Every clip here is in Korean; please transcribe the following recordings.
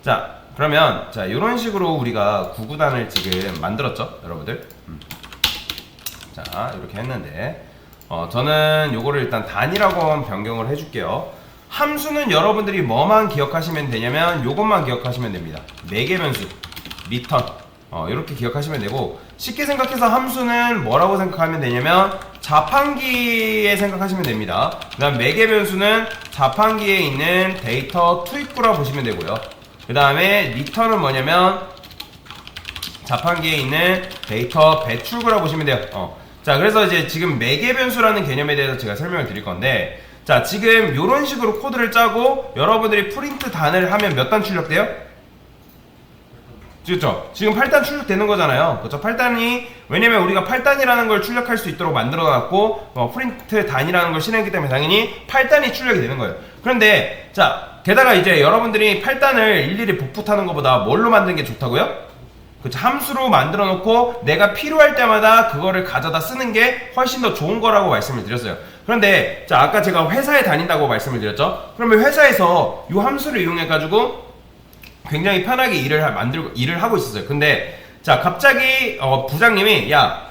자, 그러면 자 이런 식으로 우리가 구구단을 지금 만들었죠, 여러분들. 자, 이렇게 했는데 저는 요거를 일단 단위라고 변경을 해줄게요. 함수는 여러분들이 뭐만 기억하시면 되냐면 요것만 기억하시면 됩니다. 매개 변수, 리턴 이렇게 기억하시면 되고, 쉽게 생각해서 함수는 뭐라고 생각하면 되냐면 자판기에 생각하시면 됩니다. 그 다음 매개 변수는 자판기에 있는 데이터 투입구라 보시면 되고요. 그 다음에 리턴은 뭐냐면 자판기에 있는 데이터 배출구라 보시면 돼요. 자, 그래서 이제 지금 매개 변수라는 개념에 대해서 제가 설명을 드릴 건데, 자, 지금 이런 식으로 코드를 짜고 여러분들이 프린트 단을 하면 몇 단 출력돼요? 그렇죠? 지금 8단 출력되는 거잖아요. 그렇죠? 8단이, 왜냐면 우리가 8단이라는 걸 출력할 수 있도록 만들어 놨고 프린트 단이라는 걸 실행했기 때문에 당연히 8단이 출력이 되는 거예요. 그런데 자, 게다가 이제 여러분들이 8단을 일일이 복붙하는 것보다 뭘로 만드는 게 좋다고요? 그쵸, 함수로 만들어 놓고 내가 필요할 때마다 그거를 가져다 쓰는 게 훨씬 더 좋은 거라고 말씀을 드렸어요. 그런데 자, 아까 제가 회사에 다닌다고 말씀을 드렸죠. 그러면 회사에서 이 함수를 이용해 가지고 굉장히 편하게 일을 하고 있었어요. 근데 자, 갑자기 부장님이 야,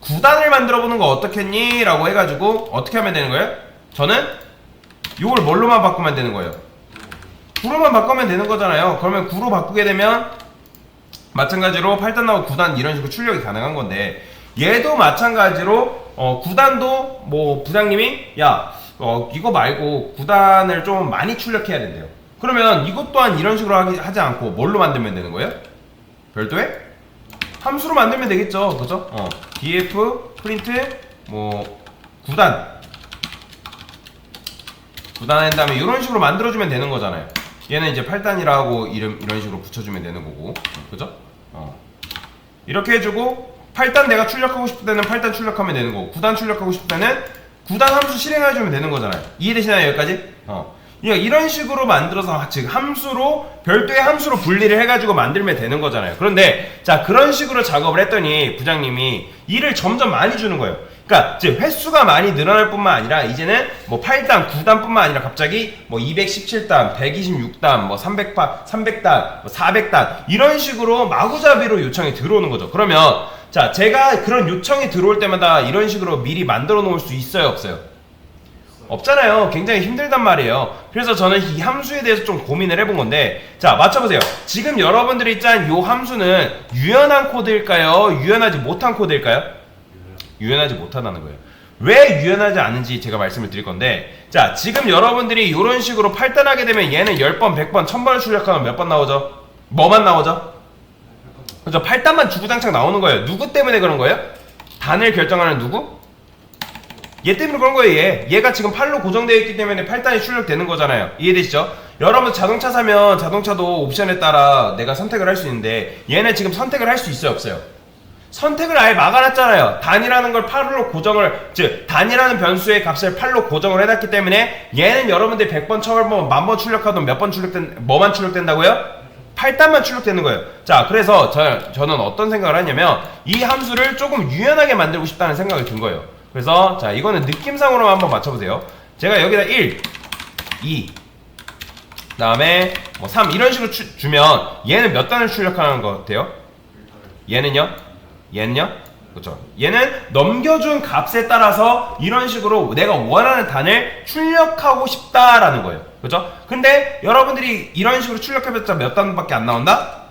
9단을 만들어 보는 거 어떻겠니? 라고 해가지고 어떻게 하면 되는 거예요? 저는 이걸 뭘로만 바꾸면 되는 거예요? 9로만 바꾸면 되는 거잖아요. 그러면 9로 바꾸게 되면 마찬가지로 8단 나오고 9단 이런 식으로 출력이 가능한 건데, 얘도 마찬가지로 9단도 뭐 부장님이 야, 이거 말고 9단을 좀 많이 출력해야 된대요. 그러면 이것 또한 이런 식으로 하지 않고 뭘로 만들면 되는 거예요? 별도의 함수로 만들면 되겠죠. 그죠? df 프린트 뭐 9단 한 다음에 이런 식으로 만들어주면 되는 거잖아요. 얘는 이제 8단이라고 이런 식으로 붙여주면 되는 거고, 그죠? 이렇게 해주고 8단 내가 출력하고 싶을 때는 8단 출력하면 되는 거고, 9단 출력하고 싶을 때는 9단 함수 실행해주면 되는 거잖아요. 이해되시나요, 여기까지? 이런 식으로 만들어서 즉 함수로 별도의 함수로 분리를 해가지고 만들면 되는 거잖아요. 그런데 자, 그런 식으로 작업을 했더니 부장님이 일을 점점 많이 주는 거예요. 그러니까 이제 횟수가 많이 늘어날 뿐만 아니라 이제는 뭐 8단, 9단 뿐만 아니라 갑자기 뭐 217단, 126단, 뭐 300단, 뭐 400단 이런 식으로 마구잡이로 요청이 들어오는 거죠. 그러면 자, 제가 그런 요청이 들어올 때마다 이런 식으로 미리 만들어 놓을 수 있어요, 없어요? 없잖아요. 굉장히 힘들단 말이에요. 그래서 저는 이 함수에 대해서 좀 고민을 해본 건데, 자, 맞춰보세요. 지금 여러분들이 짠 요 함수는 유연한 코드일까요? 유연하지 못한 코드일까요? 유연하지 못하다는 거예요. 왜 유연하지 않은지 제가 말씀을 드릴 건데, 자, 지금 여러분들이 이런 식으로 8단하게 되면 얘는 10번, 100번, 1000번을 출력하면 몇 번 나오죠? 뭐만 나오죠? 그죠? 8단만 주구장창 나오는 거예요. 누구 때문에 그런 거예요? 단을 결정하는 누구? 얘 때문에 그런 거예요. 얘가 지금 8로 고정되어 있기 때문에 8단이 출력되는 거잖아요. 이해되시죠? 여러분 자동차 사면 자동차도 옵션에 따라 내가 선택을 할 수 있는데, 얘는 지금 선택을 할 수 있어요, 없어요? 선택을 아예 막아놨잖아요. 단이라는 걸 8로 고정을, 즉 단이라는 변수의 값을 8로 고정을 해놨기 때문에 얘는 여러분들이 100번, 1000번, 1000번 출력하던 몇 번 뭐만 출력된다고요? 8단만 출력되는 거예요. 자, 그래서 저는 어떤 생각을 하냐면 이 함수를 조금 유연하게 만들고 싶다는 생각이 든 거예요. 그래서 자, 이거는 느낌상으로 한번 맞춰보세요. 제가 여기다 1, 2, 그 다음에 뭐 3 이런 식으로 주면 얘는 몇 단을 출력하는 것 같아요? 얘는요? 그렇죠. 얘는 넘겨준 값에 따라서 이런 식으로 내가 원하는 단을 출력하고 싶다라는 거예요. 그렇죠? 근데 여러분들이 이런 식으로 출력해봤자 몇 단밖에 안 나온다?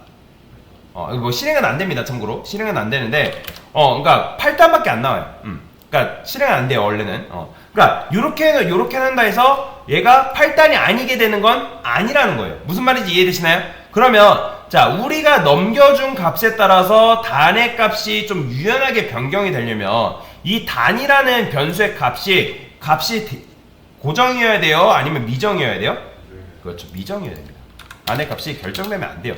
이거 뭐 실행은 안 됩니다. 참고로 실행은 안 되는데, 그러니까 8단밖에 안 나와요. 그러니까 실행은 안 돼요, 원래는. 그러니까 요렇게 한다 해서 얘가 8단이 아니게 되는 건 아니라는 거예요. 무슨 말인지 이해되시나요? 그러면 자, 우리가 넘겨준 값에 따라서 단의 값이 좀 유연하게 변경이 되려면 이 단이라는 변수의 값이 고정이어야 돼요? 아니면 미정이어야 돼요? 그렇죠, 미정이어야 됩니다. 단의 값이 결정되면 안 돼요.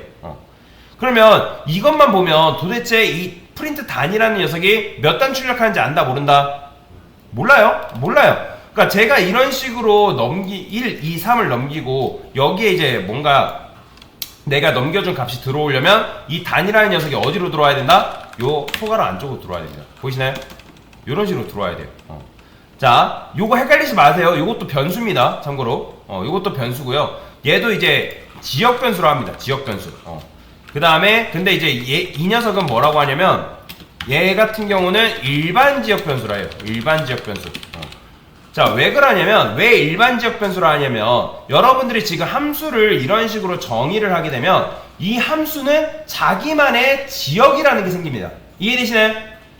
그러면 이것만 보면 도대체 이 프린트 단이라는 녀석이 몇 단 출력하는지 안다, 모른다? 몰라요. 그러니까 제가 이런 식으로 1, 2, 3을 넘기고 여기에 이제 뭔가 내가 넘겨준 값이 들어오려면 이 단이라는 녀석이 어디로 들어와야 된다? 요 소가락 안쪽으로 들어와야 됩니다. 보이시나요? 요런 식으로 들어와야 돼요. 자, 요거 헷갈리지 마세요. 요것도 변수입니다. 참고로 요것도 변수고요. 얘도 이제 지역 변수로 합니다. 지역 변수. 그 다음에 근데 이제 이 녀석은 뭐라고 하냐면 얘 같은 경우는 일반 지역 변수라 해요. 일반 지역 변수. 자, 왜 그러냐면 왜 일반 지역 변수라 하냐면 여러분들이 지금 함수를 이런 식으로 정의를 하게 되면 이 함수는 자기만의 지역이라는 게 생깁니다. 이해되시나요?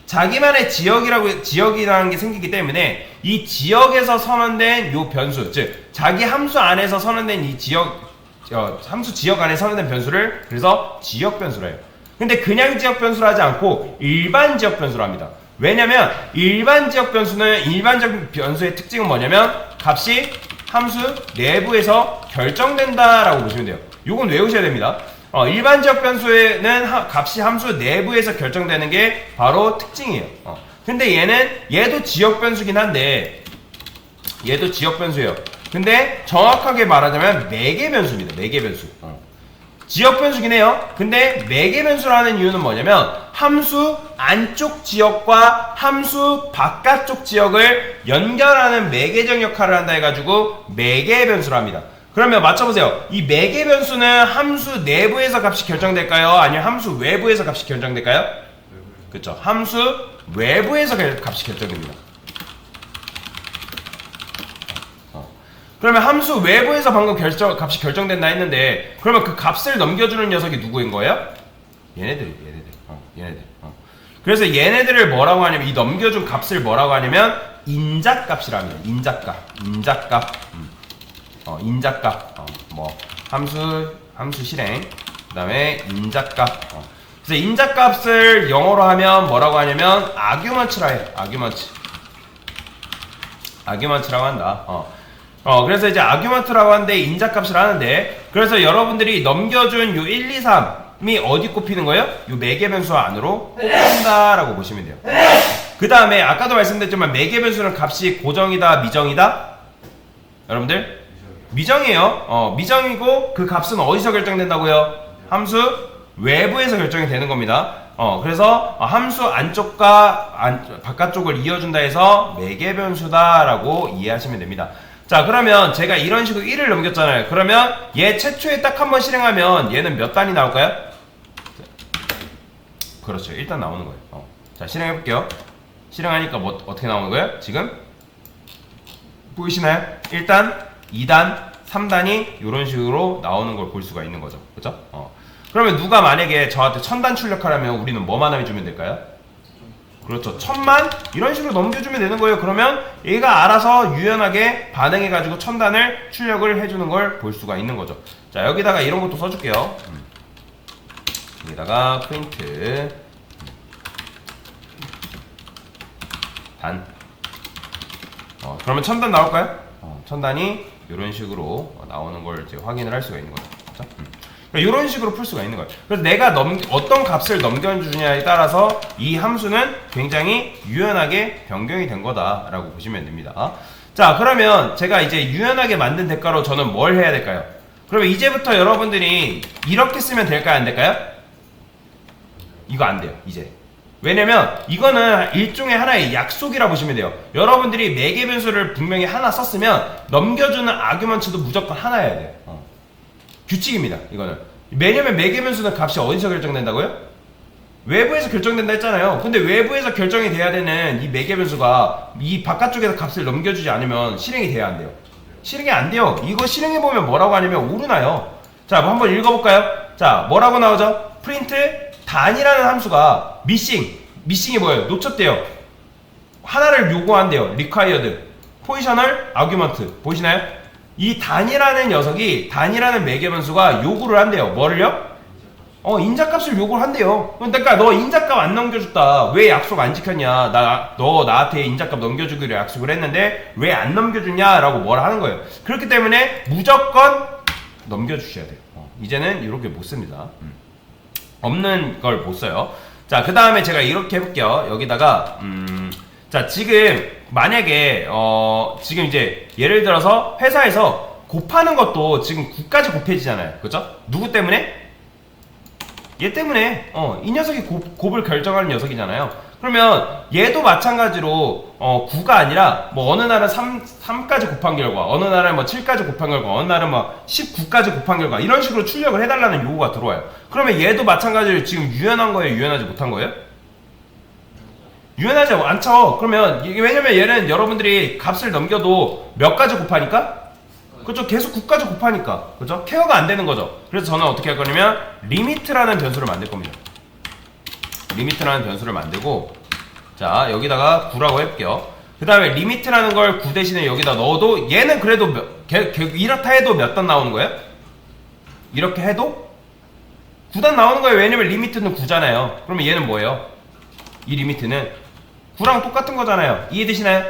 자기만의 지역이라는 게 생기기 때문에 이 지역에서 선언된 요 변수, 즉 자기 함수 안에서 선언된 이 함수 지역 안에 선언된 변수를 그래서 지역 변수라 해요. 근데 그냥 지역 변수로 하지 않고 일반 지역 변수로 합니다. 왜냐면 일반 지역 변수의 특징은 뭐냐면 값이 함수 내부에서 결정된다라고 보시면 돼요. 요건 외우셔야 됩니다. 일반 지역 변수에는 값이 함수 내부에서 결정되는 게 바로 특징이에요. 근데 얘도 지역 변수긴 한데 얘도 지역 변수예요. 근데 정확하게 말하자면 매개 변수입니다. 매개 변수. 지역 변수긴 해요. 근데 매개 변수라는 이유는 뭐냐면 함수 안쪽 지역과 함수 바깥쪽 지역을 연결하는 매개적 역할을 한다 해가지고 매개 변수를 합니다. 그러면 맞춰보세요. 이 매개 변수는 함수 내부에서 값이 결정될까요? 아니면 함수 외부에서 값이 결정될까요? 그렇죠. 함수 외부에서 값이 결정됩니다. 그러면 함수 외부에서 방금 값이 결정된다 했는데 그러면 그 값을 넘겨주는 녀석이 누구인 거예요? 얘네들. 그래서 얘네들을 뭐라고 하냐면 이 넘겨준 값을 뭐라고 하냐면 인자값이라 합니다. 인자값. 인자값. 뭐 함수 실행. 그다음에 인자값. 그래서 인자값을 영어로 하면 뭐라고 하냐면 아규먼트라 해요. 아규먼트라고 한다. 그래서 이제 아규먼트라고 하는데 인자값을 하는데 그래서 여러분들이 넘겨준 요 1, 2, 3이 어디 꼽히는 거예요? 요 매개 변수 안으로 꼽힌다라고 보시면 돼요. 그 다음에 아까도 말씀드렸지만 매개 변수는 값이 고정이다, 미정이다? 여러분들? 미정이에요. 미정이고 그 값은 어디서 결정된다고요? 함수 외부에서 결정이 되는 겁니다. 그래서 함수 안쪽과 바깥쪽을 이어준다 해서 매개 변수다라고 이해하시면 됩니다. 자, 그러면 제가 이런 식으로 1을 넘겼잖아요. 그러면 얘 최초에 딱 한 번 실행하면 얘는 몇 단이 나올까요? 그렇죠. 1단 나오는 거예요. 자, 실행해볼게요. 실행하니까 뭐 어떻게 나오는 거예요? 지금 보이시나요? 1단, 2단, 3단이 이런 식으로 나오는 걸 볼 수가 있는 거죠. 그죠? 그러면 누가 만약에 저한테 1000단 출력하라면 우리는 뭐만 해주면 될까요? 그렇죠. 1000만 이런 식으로 넘겨주면 되는 거예요. 그러면 얘가 알아서 유연하게 반응해가지고 1000단을 출력을 해주는 걸 볼 수가 있는 거죠. 자, 여기다가 이런 것도 써줄게요. 여기다가 프린트 단. 그러면 1000단 나올까요? 1000단이 이런 식으로 나오는 걸 이제 확인을 할 수가 있는 거죠. 그렇죠? 이런 식으로 풀 수가 있는 거예요. 그래서 내가 어떤 값을 넘겨주냐에 따라서 이 함수는 굉장히 유연하게 변경이 된 거다라고 보시면 됩니다. 자, 그러면 제가 이제 유연하게 만든 대가로 저는 뭘 해야 될까요? 그러면 이제부터 여러분들이 이렇게 쓰면 될까요? 안 될까요? 이거 안 돼요. 이제. 왜냐면 이거는 일종의 하나의 약속이라 보시면 돼요. 여러분들이 매개 변수를 분명히 하나 썼으면 넘겨주는 아규먼트도 무조건 하나여야 돼요. 규칙입니다. 이거는. 왜냐면 매개 변수는 값이 어디서 결정된다고요? 외부에서 결정된다 했잖아요. 근데 외부에서 결정이 돼야 되는 이 매개 변수가 이 바깥쪽에서 값을 넘겨주지 않으면 실행이 돼야 안 돼요. 실행이 안 돼요. 이거 실행해보면 뭐라고 하냐면 오류나요. 자, 한번 읽어볼까요? 자, 뭐라고 나오죠? 프린트 단이라는 함수가 미싱이 뭐예요? 놓쳤대요. 하나를 요구한대요. required 포지셔널 아규먼트 보이시나요? 이 단이라는 녀석이 단이라는 매개 변수가 요구를 한대요. 뭐를요? 인자값을 요구를 한대요. 그러니까 너 인자값 안 넘겨줬다. 왜 약속 안 지켰냐? 너 나한테 인자값 넘겨주기로 약속을 했는데 왜 안 넘겨줬냐라고 뭐라 하는 거예요. 그렇기 때문에 무조건 넘겨주셔야 돼요. 이제는 이렇게 못 씁니다. 없는 걸 못 써요. 자, 그 다음에 제가 이렇게 해볼게요. 여기다가 자, 지금 만약에 지금 이제 예를 들어서 회사에서 곱하는 것도 지금 9까지 곱해지잖아요. 그죠? 누구 때문에? 얘 때문에 이 녀석이 곱을 결정하는 녀석이잖아요. 그러면 얘도 마찬가지로 9가 아니라 뭐 어느 날은 3까지 곱한 결과, 어느 날은 뭐 7까지 곱한 결과, 어느 날은 뭐 19까지 곱한 결과 이런 식으로 출력을 해달라는 요구가 들어와요. 그러면 얘도 마찬가지로 지금 유연한 거예요? 유연하지 못한 거예요? 유연하지 않죠. 그러면 왜냐면 얘는 여러분들이 값을 넘겨도 몇 가지 곱하니까? 그렇죠. 계속 9까지 곱하니까. 그렇죠? 케어가 안 되는 거죠. 그래서 저는 어떻게 할 거냐면 리미트라는 변수를 만들 겁니다. 리미트라는 변수를 만들고 자 여기다가 9라고 해볼게요. 그 다음에 리미트라는 걸 9 대신에 여기다 넣어도 얘는 그래도 이렇다 해도 몇 단 나오는 거예요? 이렇게 해도 9단 나오는 거예요. 왜냐면 리미트는 9잖아요. 그러면 얘는 뭐예요? 이 리미트는 9랑 똑같은 거잖아요. 이해되시나요?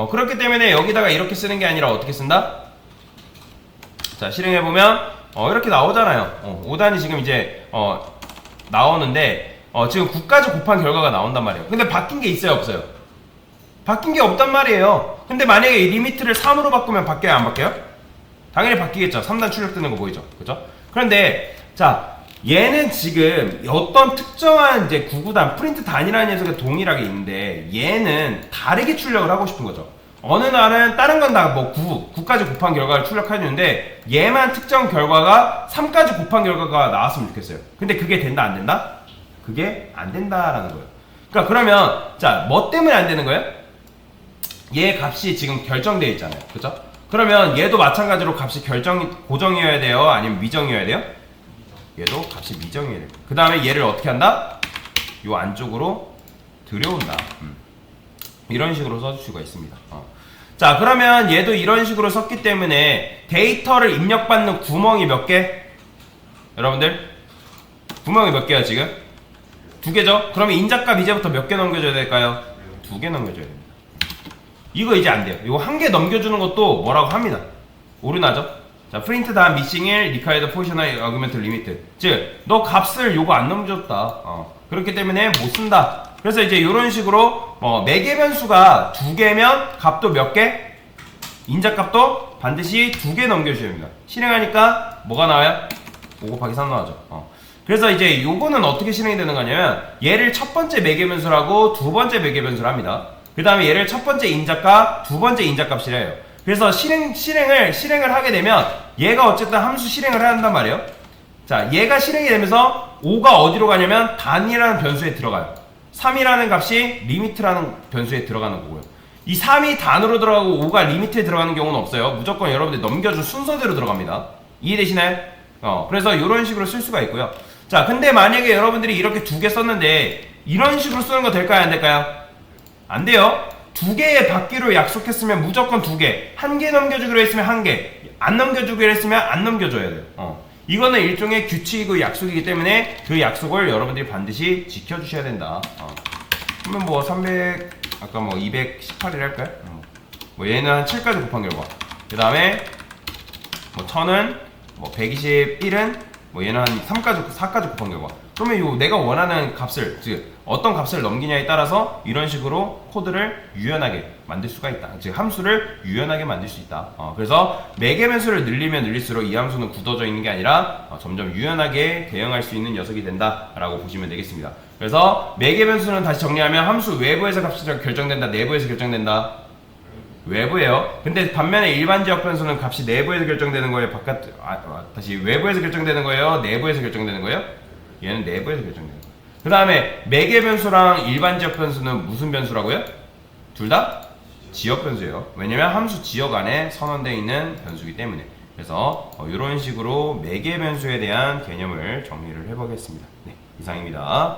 그렇기 때문에 여기다가 이렇게 쓰는 게 아니라 어떻게 쓴다? 자 실행해보면 이렇게 나오잖아요. 5단이 지금 이제 나오는데 지금 9까지 곱한 결과가 나온단 말이에요. 근데 바뀐 게 있어요 없어요? 바뀐 게 없단 말이에요. 근데 만약에 이 리미트를 3으로 바꾸면 바뀌어요 안 바뀌어요? 당연히 바뀌겠죠. 3단 출력되는 거 보이죠? 그죠? 그런데 자 얘는 지금 어떤 특정한 이제 99단 프린트 단위라는 녀석에 동일하게 있는데 얘는 다르게 출력을 하고 싶은 거죠. 어느 날은 다른 건 다 뭐 9까지 곱한 결과를 출력해주는데 얘만 특정 결과가 3까지 곱한 결과가 나왔으면 좋겠어요. 근데 그게 된다 안 된다? 그게 안 된다라는 거예요. 그러니까 그러면 자 뭐 때문에 안 되는 거예요? 얘 값이 지금 결정되어 있잖아요. 그죠? 그러면 얘도 마찬가지로 값이 고정이어야 돼요? 아니면 미정이어야 돼요? 얘도 값이 미정이어야 돼요. 그 다음에 얘를 어떻게 한다? 요 안쪽으로 들여온다. 이런 식으로 써줄 수가 있습니다. 자 그러면 얘도 이런 식으로 썼기 때문에 데이터를 입력받는 구멍이 몇 개? 여러분들 구멍이 몇 개야 지금? 2개죠? 그러면 인자값 이제부터 몇 개 넘겨줘야 될까요? 2개 넘겨줘야 됩니다. 이거 이제 안 돼요. 이거 1개 넘겨주는 것도 뭐라고 합니다. 오류나죠? 자, 프린트 다음 미싱 1, required positional argument limit. 즉, 너 값을 요거 안 넘겨줬다. 그렇기 때문에 못 쓴다. 그래서 이제 이런 식으로 매개 변수가 2개면 값도 몇 개? 인자값도 반드시 2개 넘겨줘야 됩니다. 실행하니까 뭐가 나와요? 5 곱하기 3 나오죠. 그래서 이제 요거는 어떻게 실행이 되는 거냐면 얘를 첫 번째 매개 변수라고 두 번째 매개 변수를 합니다. 그 다음에 얘를 첫 번째 인자값, 두 번째 인자값이라 해요. 그래서 실행을 하게 되면 얘가 어쨌든 함수 실행을 해야 한단 말이에요. 자, 얘가 실행이 되면서 5가 어디로 가냐면 단이라는 변수에 들어가요. 3이라는 값이 리미트라는 변수에 들어가는 거고요. 이 3이 단으로 들어가고 5가 리미트에 들어가는 경우는 없어요. 무조건 여러분들 넘겨준 순서대로 들어갑니다. 이해되시나요? 그래서 이런 식으로 쓸 수가 있고요. 자, 근데 만약에 여러분들이 이렇게 2개 썼는데 이런 식으로 쓰는 거 될까요? 안 될까요? 안 돼요. 2개의 받기로 약속했으면 무조건 2개. 1개 넘겨주기로 했으면 1개. 안 넘겨주기로 했으면 안 넘겨줘야 돼요. 이거는 일종의 규칙이고 약속이기 때문에 그 약속을 여러분들이 반드시 지켜주셔야 된다. 그러면 뭐 300, 아까 뭐 218이라 할까요? 뭐 얘는 한 7까지 곱한 결과. 그 다음에 뭐 1000은 뭐 121은 뭐 얘는 한 4까지 곱한 결과. 그러면 요 내가 원하는 값을, 즉 어떤 값을 넘기냐에 따라서 이런 식으로 코드를 유연하게 만들 수가 있다. 즉 함수를 유연하게 만들 수 있다. 그래서 매개 변수를 늘리면 늘릴수록 이 함수는 굳어져 있는 게 아니라 점점 유연하게 대응할 수 있는 녀석이 된다라고 보시면 되겠습니다. 그래서 매개 변수는 다시 정리하면 함수 외부에서 값이 결정된다, 내부에서 결정된다. 외부예요. 근데 반면에 일반 지역 변수는 값이 내부에서 결정되는 거예요. 다시 외부에서 결정되는 거예요. 내부에서 결정되는 거예요. 얘는 내부에서 결정되는 거예요. 그 다음에 매개 변수랑 일반 지역 변수는 무슨 변수라고요? 둘 다 지역 변수예요. 왜냐면 함수 지역 안에 선언되어 있는 변수이기 때문에. 그래서 이런 식으로 매개 변수에 대한 개념을 정리를 해보겠습니다. 네, 이상입니다.